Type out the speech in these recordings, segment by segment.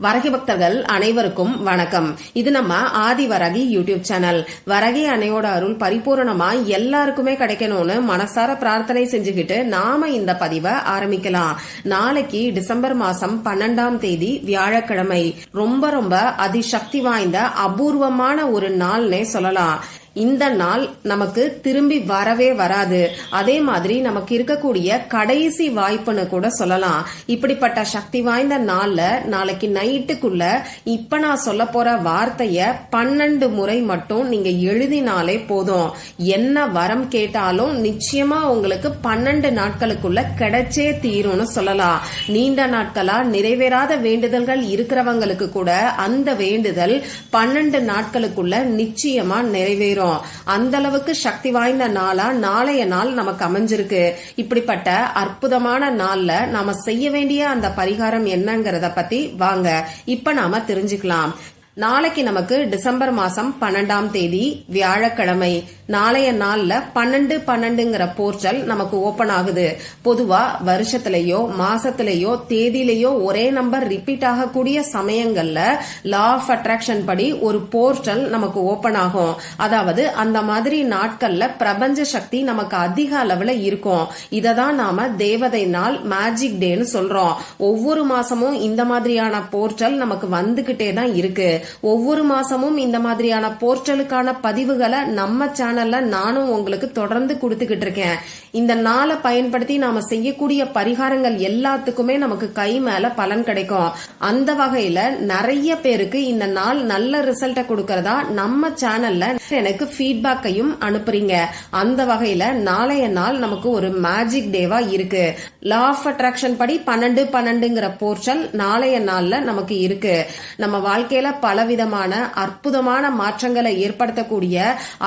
வரகி பக்தர்கள் அனைவருக்கும் வணக்கம். இது நம்ம ஆதி வரகி யூடியூப் சேனல். வரகி அன்னையோட அருள் பரிபூரணமா எல்லாருக்குமே கிடைக்கணும்னு மனசார பிரார்த்தனை செஞ்சுக்கிட்டு நாம இந்த பதிவை ஆரம்பிக்கலாம். நாளைக்கு டிசம்பர் மாசம் 12ஆம் தேதி வியாழக்கிழமை. ரொம்ப ரொம்ப அதிசக்தி வாய்ந்த அபூர்வமான ஒரு நாள்னே சொல்லலாம். இந்த நாள் நமக்கு திரும்பி வரவே வராது. அதே மாதிரி நமக்கு இருக்கக்கூடிய கடைசி வாய்ப்புன்னு கூட சொல்லலாம். இப்படிப்பட்ட சக்தி வாய்ந்த நாள்ல நாளைக்கு நைட்டுக்குள்ள இப்ப நான் சொல்ல போற வார்த்தைய 12 முறை மட்டும் நீங்க எழுதினாலே போதும். என்ன வரம் கேட்டாலும் நிச்சயமா உங்களுக்கு 12 நாட்களுக்குள்ள கிடைச்சே தீரும்னு சொல்லலாம். நீண்ட நாட்களா நிறைவேறாத வேண்டுதல்கள் இருக்கிறவங்களுக்கு கூட அந்த வேண்டுதல் 12 நாட்களுக்குள்ள நிச்சயமா நிறைவேறும். அந்த அளவுக்கு சக்தி வாய்ந்த நாளா நாளைய நாள் நமக்கு அமைஞ்சிருக்கு. இப்படிப்பட்ட அற்புதமான நாள்ல நாம செய்ய வேண்டிய அந்த பரிகாரம் என்னங்கறத பத்தி வாங்க இப்ப நாம தெரிஞ்சுக்கலாம். நாளைக்கு நமக்கு டிசம்பர் மாசம் 12ஆம் தேதி வியாழக்கிழமை. நாளைய நாள்ல 12-12ங்கிற போர்ட்டல் நமக்கு ஓபன் ஆகுது. பொதுவா வருஷத்திலேயோ மாசத்திலேயோ தேதியிலேயோ ஒரே நம்பர் ரிப்பீட் ஆகக்கூடிய சமயங்கள்ல லா ஆஃப் அட்ராக்ஷன் படி ஒரு போர்ட்டல் நமக்கு ஓபன் ஆகும். அதாவது அந்த மாதிரி நாட்கள்ல பிரபஞ்ச சக்தி நமக்கு அதிக அளவுல இருக்கும். இததான் நாம தேவதை நாள், மேஜிக் டேன்னு சொல்றோம். ஒவ்வொரு மாசமும் இந்த மாதிரியான போர்ட்டல் நமக்கு வந்துகிட்டே தான் இருக்கு. ஒவ்வொரு மாசமும் இந்த மாதிரியான போர்ட்டலுக்கான பதிவுகளை நம்ம சேனல்ல நானும் உங்களுக்கு தொடர்ந்து கொடுத்துக்கிட்டு இருக்கேன். இந்த நாளை பயன்படுத்தி நாம செய்யக்கூடிய பரிகாரங்கள் எல்லாத்துக்குமே நமக்கு கை மேல பலன் கிடைக்கும். அந்த வகையில நிறைய பேருக்கு இந்த நாள் நல்ல ரிசல்ட்ட கொடுக்கறதா நம்ம சேனல்ல எனக்கு ஃபீட்பேக்கையும் அனுப்புறீங்க. அந்த வகையில நாளைய நாள் நமக்கு ஒரு மேஜிக் டேவா இருக்கு. லா ஆஃப் அட்ராக்ஷன் படி 12-12ங்கிற போர்ட்டல் நாளைய நாள்ல நமக்கு இருக்கு. நம்ம வாழ்க்கையில பலவிதமான அற்புதமான மாற்றங்களை ஏற்படுத்தக்கூடிய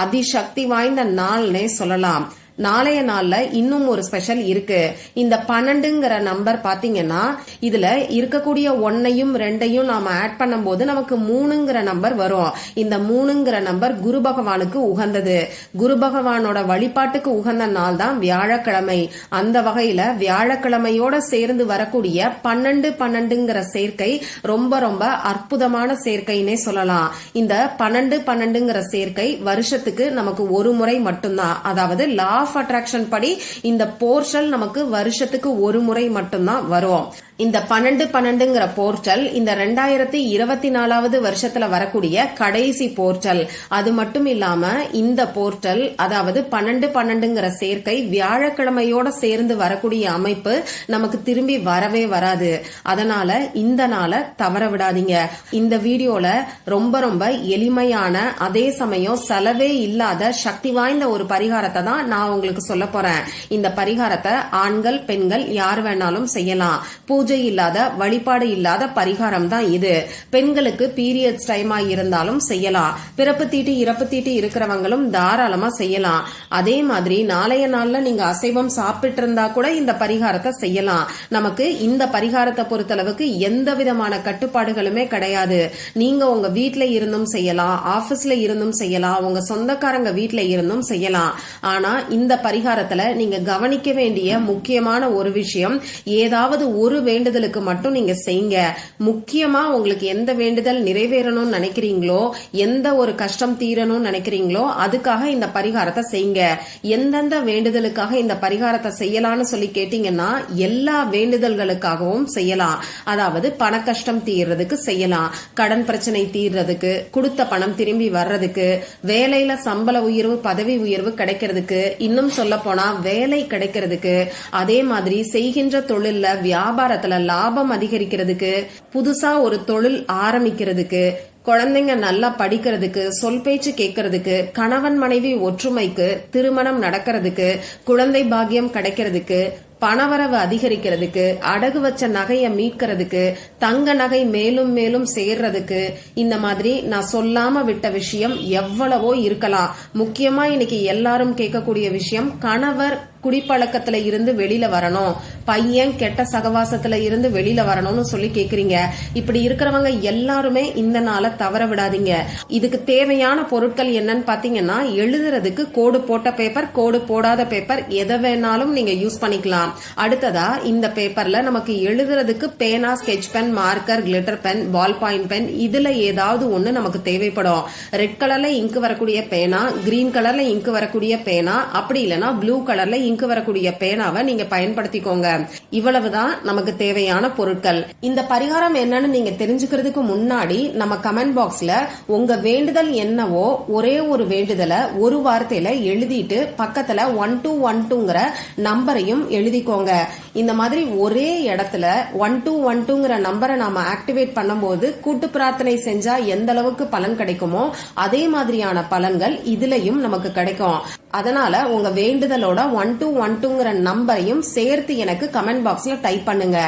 அதிசக்தி வாய்ந்த நாள்னே சொல்லலாம். நாளைய நாள்ல இன்னும் ஒரு ஸ்பெஷல் இருக்கு. இந்த 12ங்கிற நம்பர் பாத்தீங்கன்னா இதுல இருக்கக்கூடிய 1ஐயும் 2ஐயும் நாம ஆட் பண்ணும்போது நமக்கு 3ங்கிற நம்பர் வரும். இந்த 3ங்கிற நம்பர் குரு பகவானுக்கு உகந்தது. குரு பகவானோட வழிபாட்டுக்கு உகந்த நாள் தான் வியாழக்கிழமை. அந்த வகையில வியாழக்கிழமையோட சேர்ந்து வரக்கூடிய 12-12ங்கிற சேர்க்கை ரொம்ப ரொம்ப அற்புதமான சேர்க்கைன்னே சொல்லலாம். இந்த 12-12ங்கிற சேர்க்கை வருஷத்துக்கு நமக்கு ஒரு முறை மட்டும்தான். அதாவது லா ஆஃப் அட்ராக்ஷன் படி இந்த போர்ட்டல் நமக்கு வருஷத்துக்கு ஒரு முறை மட்டும்தான் வரும். இந்த 12-12ங்கிற போர்ட்டல் இந்த 2024வது வருஷத்துல வரக்கூடிய கடைசி போர்ட்டல். அது மட்டும் இல்லாம இந்த போர்ட்டல் அதாவது 12-12ங்கிற சேர்க்கை வியாழக்கிழமையோட சேர்ந்து வரக்கூடிய அமைப்பு நமக்கு திரும்பி வரவே வராது. அதனால இந்த நாளை தவற விடாதீங்க. இந்த வீடியோல ரொம்ப ரொம்ப எளிமையான அதே சமயம் செலவே இல்லாத சக்தி வாய்ந்த ஒரு பரிகாரத்தை தான் நான் உங்களுக்கு சொல்ல போறேன். இந்த பரிகாரத்தை ஆண்கள் பெண்கள் யார் வேணாலும் செய்யலாம். பூஜை இல்லாத வழிபாடு இல்லாத பரிகாரம் தான் இது. பெண்களுக்கு பீரியட்ஸ் டைமா இருந்தாலும் செய்யலாம். பிறப்பு தீட்டு இறப்பு தீட்டு இருக்கிறவங்களும் தாராளமா செய்யலாம். அதே மாதிரி நாளைய நாள்ல நீங்க அசைவம் சாப்பிட்டு இருந்தா கூட இந்த பரிகாரத்தை செய்யலாம். நமக்கு இந்த பரிகாரத்தை பொறுத்தளவுக்கு எந்த விதமான கட்டுப்பாடுகளுமே கிடையாது. நீங்க உங்க வீட்ல இருந்தும் செய்யலாம், ஆபீஸ்ல இருந்தும் செய்யலாம், உங்க சொந்தக்காரங்க வீட்ல இருந்தும் செய்யலாம். ஆனா இந்த பரிகாரத்துல நீங்க கவனிக்க வேண்டிய முக்கியமான ஒரு விஷயம், ஏதாவது ஒரு வேண்டுதலுக்கு மட்டும் நீங்க செய்யுங்க. முக்கியமா உங்களுக்கு எந்த வேண்டுதல் நிறைவேறணும்னு நினைக்கிறீங்களோ, எந்த ஒரு கஷ்டம் தீரணும்னு நினைக்கிறீங்களோ அதுக்காக இந்த பரிகாரத்தை செய்யுங்க. எந்தெந்த வேண்டுதலுக்காக இந்த பரிகாரத்தை செய்யலாம்னு சொல்லி கேட்டீங்கன்னா எல்லா வேண்டுதல்களுக்காகவும் செய்யலாம். அதாவது பண கஷ்டம் தீர்றதுக்கு செய்யலாம், கடன் பிரச்சனை தீர்றதுக்கு, கொடுத்த பணம் திரும்பி வர்றதுக்கு, வேலையில சம்பள உயர்வு பதவி உயர்வு கிடைக்கிறதுக்கு, இன்னும் சொல்ல போனா வேலை கிடைக்கிறதுக்கு, அதே மாதிரி செய்கின்ற தொழில்ல வியாபாரத்துல லாபம் அதிகரிக்கிறதுக்கு, புதுசா ஒரு தொழில் ஆரம்பிக்கிறதுக்கு, குழந்தைங்க நல்லா படிக்கிறதுக்கு, சொல் பேச்சு கேட்கறதுக்கு, கணவன் மனைவி ஒற்றுமைக்கு, திருமணம் நடக்கிறதுக்கு, குழந்தை பாக்கியம் கிடைக்கிறதுக்கு, பணவரவு அதிகரிக்கிறதுக்கு, அடகு வச்ச நகைய மீட்கிறதுக்கு, தங்க நகை மேலும் மேலும் சேர்றதுக்கு, இந்த மாதிரி நான் சொல்லாம விட்ட விஷயம் எவ்வளவோ இருக்கலாம். முக்கியமா இன்னைக்கு எல்லாரும் கேட்கக்கூடிய விஷயம், கணவர் குடிப்பழக்கத்துல இருந்து வெளியில வரணும், பையன் கெட்ட சகவாசத்துல இருந்து வெளியில வரணும்னு சொல்லி கேக்குறீங்க. இப்படி இருக்கிறவங்க எல்லாருமே இந்த நாளை தவற விடாதீங்க. இதுக்கு தேவையான பொருட்கள் என்னன்னு பாத்தீங்கன்னா, எழுதுறதுக்கு கோடு போட்ட பேப்பர், கோடு போடாத பேப்பர் எதை வேணாலும் நீங்க யூஸ் பண்ணிக்கலாம். அடுத்ததா இந்த பேப்பர்ல நமக்கு எழுதுறதுக்கு பேனா, sketch pen, marker, glitter pen, ball point pen இதுல ஏதாவது ஒண்ணு நமக்கு தேவைப்படும். ரெட் கலர்ல இங்கு வரக்கூடிய பேனா, கிரீன் கலர்ல இங்கு வரக்கூடிய பேனா, அப்படி இல்லைன்னா ப்ளூ கலர்ல இங்கு வரக்கூடிய பேனாவை நீங்க பயன்படுத்திக்கோங்க. இவ்வளவுதான் நமக்கு தேவையான பொருட்கள். இந்த பரிகாரம் என்னன்னு நீங்க தெரிஞ்சுக்கிறதுக்கு முன்னாடி நம்ம கமெண்ட் பாக்ஸ்ல உங்க வேண்டுதல் என்னவோ ஒரே ஒரு வேண்டுதலை ஒரு வார்த்தையில எழுதிட்டு பக்கத்துல 1212ங்கிற நம்பரையும் எழுதிக்கோங்க. இந்த மாதிரி ஒரே இடத்துல 1212ங்கிற நம்பரை நாம ஆக்டிவேட் பண்ணும்போது கூட்டு பிரார்த்தனை செஞ்சா எந்த அளவுக்கு பலன் கிடைக்குமோ அதே மாதிரியான பலன்கள் இதுலயும் நமக்கு கிடைக்கும். அதனால உங்க வேண்டுதலோட 1212ங்கிற நம்பரையும் சேர்த்து எனக்கு கமெண்ட் பாக்ஸ்ல டைப் பண்ணுங்க.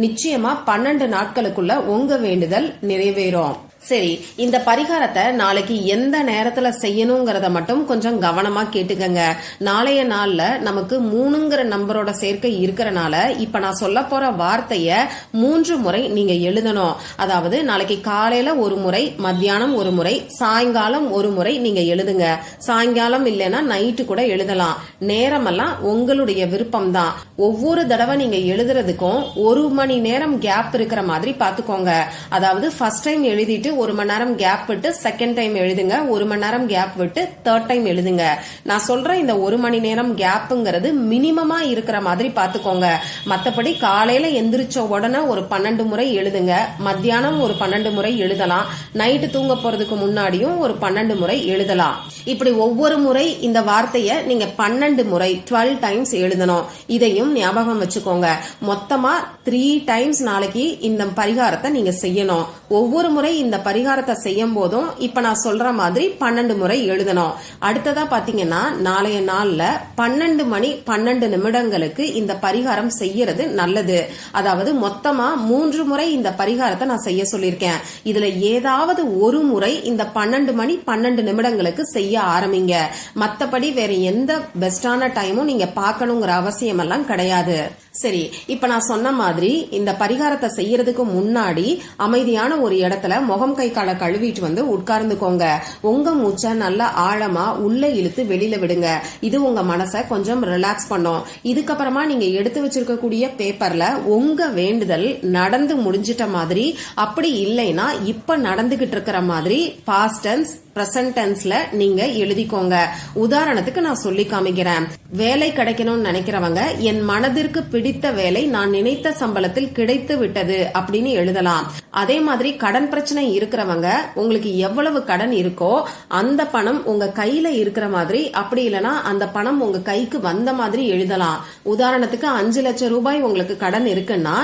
நிச்சயமா 12 நாட்களுக்குள்ள உங்க வேண்டுதல் நிறைவேறும். சரி, இந்த பரிகாரத்தை நாளைக்கு எந்த நேரத்துல செய்யணுங்கிறத மட்டும் கொஞ்சம் கவனமா கேட்டுக்கங்க. நாளைய நாள்ல நமக்கு 3ங்கிற நம்பரோட சேர்க்கை இருக்கறனால இப்ப நான் சொல்ல போற வார்த்தைய 3 முறை நீங்க எழுதணும். அதாவது நாளைக்கு காலையில ஒரு முறை, மத்தியானம் ஒரு முறை, சாயங்காலம் ஒரு முறை நீங்க எழுதுங்க. சாயங்காலம் இல்லைன்னா நைட்டு கூட எழுதலாம். நேரமெல்லாம் உங்களுடைய விருப்பம் தான். ஒவ்வொரு தடவை நீங்க எழுதுறதுக்கும் 1 மணி நேரம் கேப் இருக்கிற மாதிரி பாத்துக்கோங்க. அதாவது ஃபர்ஸ்ட் டைம் எழுதிட்டு 1 மணி நேரம் கேப் விட்டு செகண்ட் டைம் எழுதுங்க, 1 மணி நேரம் கேப் விட்டு தேர்ட் டைம் எழுதுங்க. நான் சொல்ற இந்த 1 மணி நேரம் கேப்புங்கிறது மினிமமா இருக்கிற மாதிரி பாத்துக்கோங்க. மத்தபடி காலையில எந்திரிச்ச உடனே ஒரு 12 முறை எழுதுங்க, மத்தியானம் ஒரு 12 முறை எழுதலாம், நைட்டு தூங்க போறதுக்கு முன்னாடியும் ஒரு 12 முறை எழுதலாம். இப்படி ஒவ்வொரு முறை இந்த வார்த்தைய நீங்க 12 முறை 12 டைம்ஸ் எழுதணும். இதையும் ஞாபகம் வச்சுக்கோங்க. மொத்தமா 3 டைம்ஸ் நாளைக்கு இந்த பரிகாரத்தை நீங்க செய்யணும். ஒவ்வொரு முறை இந்த பரிகாரத்தை செய்யும் போதும் இப்ப நான் சொல்ற மாதிரி 12 முறை எழுதணும். அடுத்ததா பாத்தீங்கன்னா நாளைய நாள்ல 12 மணி 12 நிமிடங்களுக்கு இந்த பரிகாரம் செய்யறது நல்லது. அதாவது மொத்தமா 3 முறை இந்த பரிகாரத்தை நான் செய்ய சொல்லியிருக்கேன். இதுல ஏதாவது ஒரு முறை இந்த 12 மணி 12 நிமிடங்களுக்கு செய்ய ஆரம்பிங்க. மத்தபடி வேற எந்த பெஸ்டான டைமும் நீங்க பாக்கணுங்கிற அவசியம் எல்லாம் கிடையாது. சரி, இப்ப நான் சொன்ன மாதிரி இந்த பரிகாரத்தை செய்யறதுக்கு முன்னாடி அமைதியான ஒரு இடத்துல முகம் கை காலை கழுவிட்டு வந்து உட்கார்ந்துக்கோங்க. உங்க மூச்சை நல்லா ஆழமா உள்ள இழுத்து வெளியில விடுங்க. இது உங்க மனசை கொஞ்சம் ரிலாக்ஸ் பண்ணும். இதுக்கப்புறமா நீங்க எடுத்து வச்சிருக்கக்கூடிய பேப்பர்ல உங்க வேண்டுதல் நடந்து முடிஞ்சிட்ட மாதிரி, அப்படி இல்லைன்னா இப்ப நடந்துகிட்டு இருக்கிற மாதிரி பாஸ்ட் டென்ஸ், பிரசன்ட் டென்ஸ்ல நீங்க எழுதிக்கோங்க. உதாரணத்துக்கு நான் சொல்லி காமிக்கிறேன். வேலை கிடைக்கணும்னு நினைக்கிறவங்க என் மனதிற்கு பிடித்த வேலை நான் நினைத்த சம்பளத்தில் கிடைத்து விட்டது அப்படின்னு எழுதலாம். அதே மாதிரி கடன் பிரச்சனை இருக்கிறவங்க உங்களுக்கு எவ்வளவு கடன் இருக்கோ அந்த பணம் உங்க கையில இருக்கிற மாதிரி, அப்படி இல்லைன்னா அந்த பணம் உங்க கைக்கு வந்த மாதிரி எழுதலாம். உதாரணத்துக்கு 5 லட்சம் ரூபாய் உங்களுக்கு கடன் இருக்குன்னா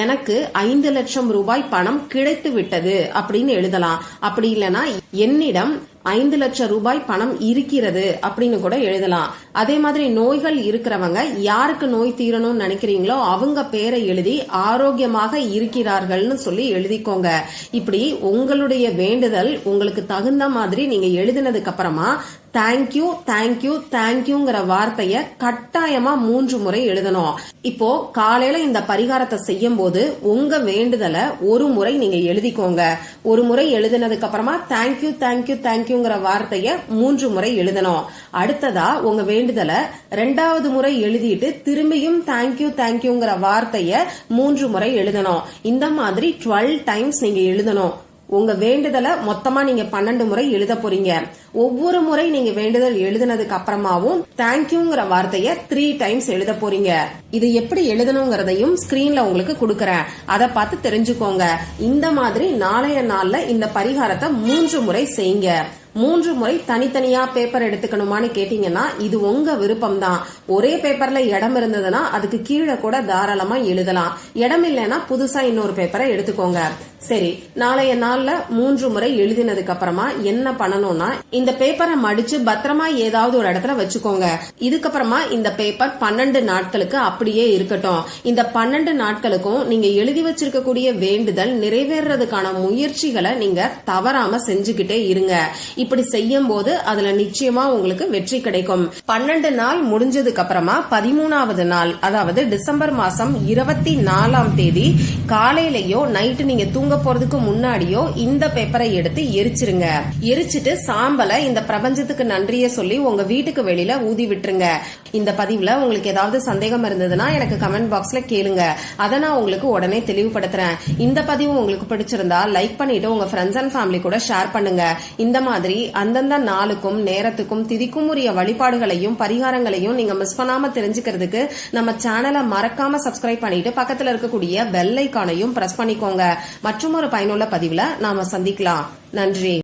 எனக்கு 5 லட்சம் ரூபாய் பணம் கிடைத்து விட்டது அப்படின்னு எழுதலாம். அப்படி இல்லைன்னா என்னிடம் 5 லட்சம் ரூபாய் பணம் இருக்கிறது அப்படின்னு கூட எழுதலாம். அதே மாதிரி நோய்கள் இருக்கிறவங்க யாருக்கு நோய் தீரணும்னு நினைக்கிறீங்களோ அவங்க பேரை எழுதி ஆரோக்கியமாக இருக்கிறார்கள்னு சொல்லி எழுதிக்கோங்க. இப்படி உங்களுடைய வேண்டுதல் உங்களுக்கு தகுந்த மாதிரி நீங்க எழுதினதுக்கு அப்புறமா தேங்க்யூ தேங்க்யூ தேங்க்யூங்கிற வார்த்தைய கட்டாயமா 3 முறை எழுதணும். இப்போ காலையில இந்த பரிகாரத்தை செய்யும் போது உங்க வேண்டுதலை ஒரு முறை நீங்க எழுதிக்கோங்க. ஒரு முறை எழுதினதுக்கு அப்புறமா தேங்க்யூ தேங்க்யூ தேங்க்யூங்கிற வார்த்தைய 3 முறை எழுதணும். அடுத்ததா உங்க வேண்டுதலை 2வது முறை எழுதிட்டு திரும்பியும் தேங்க்யூ தேங்க்யூங்கிற வார்த்தைய 3 முறை எழுதணும். இந்த மாதிரி 12 டைம்ஸ் நீங்க எழுதணும். உங்க வேண்டுதலை மொத்தமா நீங்க 12 முறை எழுத போறீங்க. ஒவ்வொரு முறை நீங்க வேண்டுதல் எழுதினதுக்கு அப்புறமாவும் தேங்க்யூங்கிற வார்த்தைய 3 டைம்ஸ் எழுத போறீங்க. இது எப்படி எழுதணுங்கிறதையும் ஸ்கிரீன்ல உங்களுக்கு கொடுக்கறேன். அதை பார்த்து தெரிஞ்சுக்கோங்க. இந்த மாதிரி நாளைய நாள்ல இந்த பரிகாரத்தை 3 முறை செய்யுங்க. 3 முறை தனித்தனியா பேப்பர் எடுத்துக்கணுமான்னு கேட்டீங்கன்னா இது உங்க விருப்பம் தான். ஒரே பேப்பர்ல இடம் இருந்ததுன்னா அதுக்கு கீழே கூட தாராளமா எழுதலாம். இடம் இல்லைன்னா புதுசா இன்னொரு பேப்பரை எடுத்துக்கோங்க. சரி, நாளைய நாள்ல 3 முறை எழுதினதுக்கு அப்புறமா என்ன பண்ணணும்னா, இந்த பேப்பரை மடிச்சு பத்திரமா ஏதாவது ஒரு இடத்துல வச்சுக்கோங்க. இதுக்கப்புறமா இந்த பேப்பர் 12 நாட்களுக்கு அப்படியே இருக்கட்டும். இந்த 12 நாட்களுக்கும் நீங்க எழுதி வச்சிருக்கக்கூடிய வேண்டுதல் நிறைவேறதுக்கான முயற்சிகளை நீங்க தவறாம செஞ்சுக்கிட்டே இருங்க. இப்படி செய்யும் போது அதுல நிச்சயமா உங்களுக்கு வெற்றி கிடைக்கும். 12 நாள் முடிஞ்சதுக்கு அப்புறமா 13வது நாள், அதாவது டிசம்பர் மாசம் 24ஆம் தேதி காலையிலயோ நைட்டு நீங்க தூங்க போறதுக்கு முன்னாடியோ இந்த பேப்பரை எடுத்து எரிச்சிருங்க. எரிச்சிட்டு சாம்பலை இந்த பிரபஞ்சத்துக்கு நன்றியை சொல்லி உங்க வீட்டுக்கு வெளியில ஊதி விட்டுருங்க. இந்த பதிவுல உங்களுக்கு ஏதாவது சந்தேகம் இருந்ததுன்னா எனக்கு கமெண்ட் பாக்ஸ்ல கேளுங்க. அதை நான் உங்களுக்கு உடனே தெளிவுபடுத்துறேன். இந்த பதிவு உங்களுக்கு பிடிச்சிருந்தா லைக் பண்ணிட்டு உங்க ஃப்ரெண்ட்ஸ் அண்ட் ஃபேமிலி கூட ஷேர் பண்ணுங்க. இந்த மாதிரி அந்தந்த நாளுக்கும் நேரத்துக்கும் திதிக்கும் உரிய வழிபாடுகளையும் பரிகாரங்களையும் நீங்க மிஸ் பண்ணாம தெரிஞ்சுக்கிறதுக்கு நம்ம சேனலை மறக்காம சப்ஸ்கிரைப் பண்ணிட்டு பக்கத்துல இருக்கக்கூடிய பெல் ஐகானையும் பிரஸ் பண்ணிக்கோங்க. மற்றும் ஒரு பயனுள்ள பதிவுல நாம சந்திக்கலாம். நன்றி.